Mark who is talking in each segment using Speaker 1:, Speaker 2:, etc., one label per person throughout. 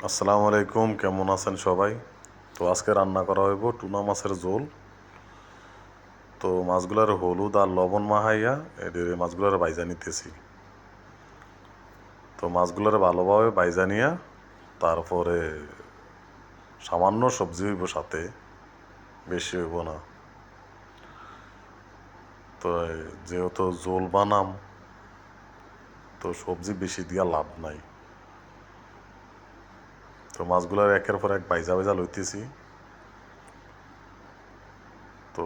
Speaker 1: আসসালামু আলাইকুম, কেমন আছেন সবাই? তো আজকে রান্না করা হইব টুনা মাছের ঝোল। তো মাছগুলার হলুদ আর লবণ মাখাইয়া এদের মাছগুলার বাইজা নিতেছি। তো মাছগুলার ভালোভাবে বাইজা নিয়া তারপরে সামান্য সবজি হইব সাথে, বেশি হইব না। তো যেহেতু ঝোল বানাম, তো সবজি বেশি দিয়া লাভ নাই। তো মাছগুলার একের পর এক বাইজা বাইজা লইতেছি। তো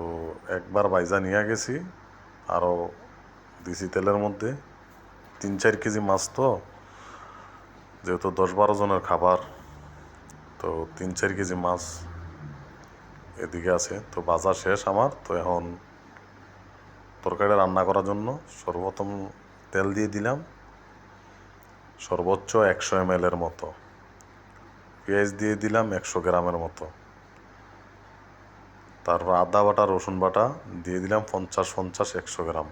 Speaker 1: একবার বাইজা নিয়ে গেছি, আরও দিছি তেলের মধ্যে। 3-4 কেজি মাছ, তো যেহেতু 10-12 জনের খাবার, তো 3-4 কেজি মাছ এদিকে আছে। তো বাজা শেষ আমার। তো এখন তরকারিটা রান্না করার জন্য সর্বপ্রথম তেল দিয়ে দিলাম সর্বোচ্চ 100 ml মতো। পেঁয়াজ দিয়ে দিলাম 100 গ্রামের মতো। তারপর আদা বাটা রসুন বাটা দিয়ে দিলাম 50-50 100 গ্রাম।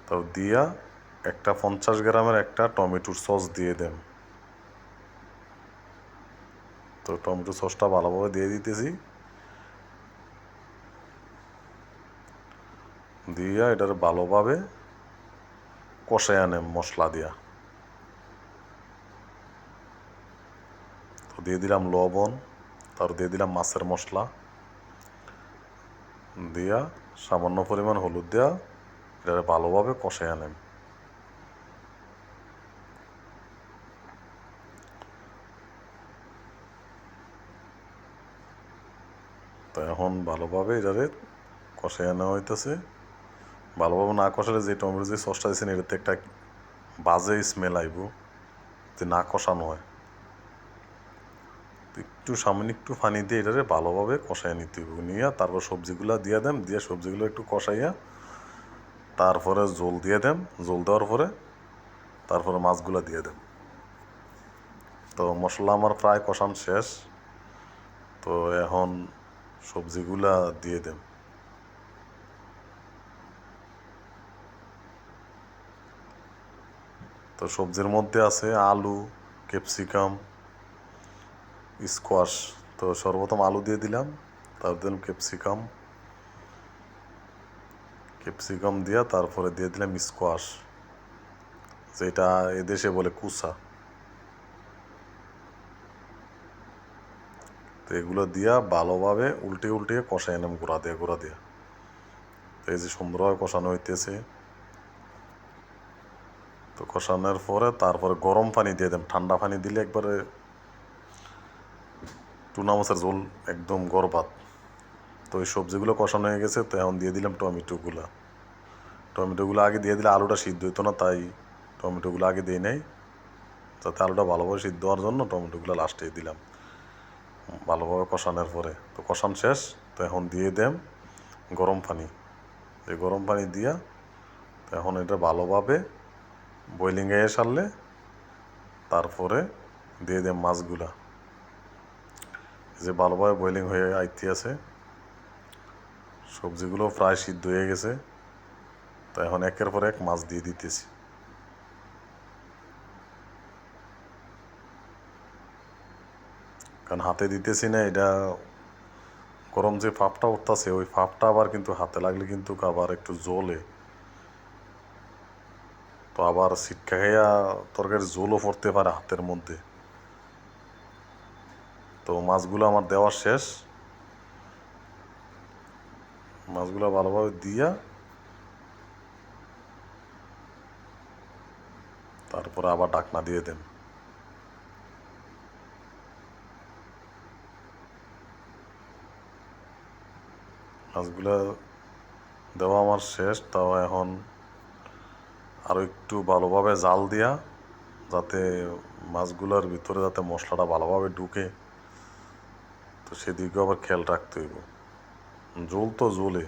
Speaker 1: তো দিয়া একটা 50 গ্রামের একটা টমেটোর সস দিয়ে দেন। তো টমেটো সসটা ভালোভাবে দিয়ে দিতেছি। দিয়া এটার ভালোভাবে কষায় আনেন মশলা দিয়া। তো দিয়ে দিলাম লবণ, তারপর দিয়ে দিলাম মাছের মশলা দিয়া, সামান্য পরিমাণ হলুদ দেওয়া, এটা ভালোভাবে কষায় আনেন। তো এখন ভালোভাবে এটারে কষায় আনা হইতেছে। ভালোভাবে না কষালে যে টমেটো যে সসটা দিয়েছেন এটাতে একটা বাজে স্মেল আইব, যে না কষানো হয়। একটু সামান্য একটু পানি দিয়ে এটারে ভালোভাবে কষায় নিতে হবে। নিয়ে তারপর সবজিগুলা দিয়ে দেন, দিয়ে সবজিগুলো একটু কষাইয়া তারপরে জল দিয়ে দেন। জল দেওয়ার পরে তারপরে মাছগুলা দিয়ে দেন। তো মশলা আমার প্রায় কষান শেষ। তো এখন সবজিগুলা দিয়ে দেন। তো সবজির মধ্যে আছে আলু, ক্যাপসিকাম, স্কোয়াশ। তো সর্বপ্রথম আলু দিয়ে দিলাম, তারপর দিলাম ক্যাপসিকাম। ক্যাপসিকাম দিয়া তারপরে দিয়ে দিলাম স্কোয়াশ, যেটা এদেশে বলে কুসা। তো এগুলো দিয়া ভালোভাবে উল্টে উল্টে কষাই নিলাম গুঁড়া দিয়ে গুঁড়া দিয়ে। তো এই যে সুন্দরভাবে কষানো হইতেছে। তো কষানোর পরে তারপরে গরম পানি দিয়ে দেন। ঠান্ডা পানি দিলে একবারে টুনা মাছের ঝোল একদম গরবাত। তো ওই সবজিগুলো কষানো হয়ে গেছে। তো এখন দিয়ে দিলাম টমেটোগুলা। টমেটোগুলো আগে দিয়ে দিলে আলুটা সিদ্ধ হইতো না, তাই টমেটোগুলো আগে দিয়ে নেই, যাতে আলুটা ভালোভাবে সিদ্ধ হওয়ার জন্য টমেটোগুলো লাস্টে দিলাম ভালোভাবে কষানোর পরে। তো কষান শেষ। তো এখন দিয়ে দেন গরম পানি। এই গরম পানি দিয়া তো এখন এটা ভালোভাবে বয়েলিং এ সারলে তারপরে দিয়ে দেন মাছগুলা। যে ভালোভাবে বয়েলিং হয়ে আইতে আছে, সবজিগুলো প্রায় সিদ্ধ হয়ে গেছে। তো এখন একের পর এক মাছ দিয়ে দিতেছি। কারণ হাতে দিতেছি না, এটা গরম যে ফাপটা উঠতেছে, ওই ফাপটা আবার কিন্তু হাতে লাগলে কিন্তু আবার একটু জ্বলে। তো আবার ছিটকা খাইয়া তরকারির ঝোলও পড়তে পারে হাতের মধ্যে। তো মাছগুলো আমার দেওয়া শেষ। মাছগুলো ভালোভাবে দিয়া তারপরে আবার ঢাকনা দিয়ে দেন। মাছগুলো দেওয়া আমার শেষ। তাও এখন আরও একটু ভালোভাবে জাল দিয়া, যাতে মাছগুলোর ভিতরে যাতে মশলাটা ভালোভাবে ঢুকে, তো সেদিকেও আবার খেয়াল রাখতে হইব। ঝোল তো ঝোলে,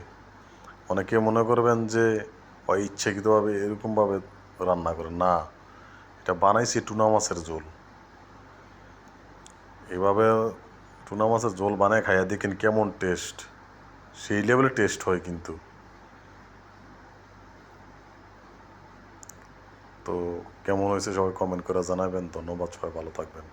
Speaker 1: অনেকে মনে করবেন যে ওই ইচ্ছাকৃতভাবে এরকমভাবে রান্না করে না, এটা বানাইছি টুনা মাছের ঝোল। এভাবে টুনা মাছের ঝোল বানায় খাইয়া দেখেন কেমন টেস্ট, সেই লেভেলে টেস্ট হয় কিন্তু। তো কেমন হয়েছে সবাই কমেন্ট করে জানাবেন। ধন্যবাদ, সবাই ভালো থাকবেন।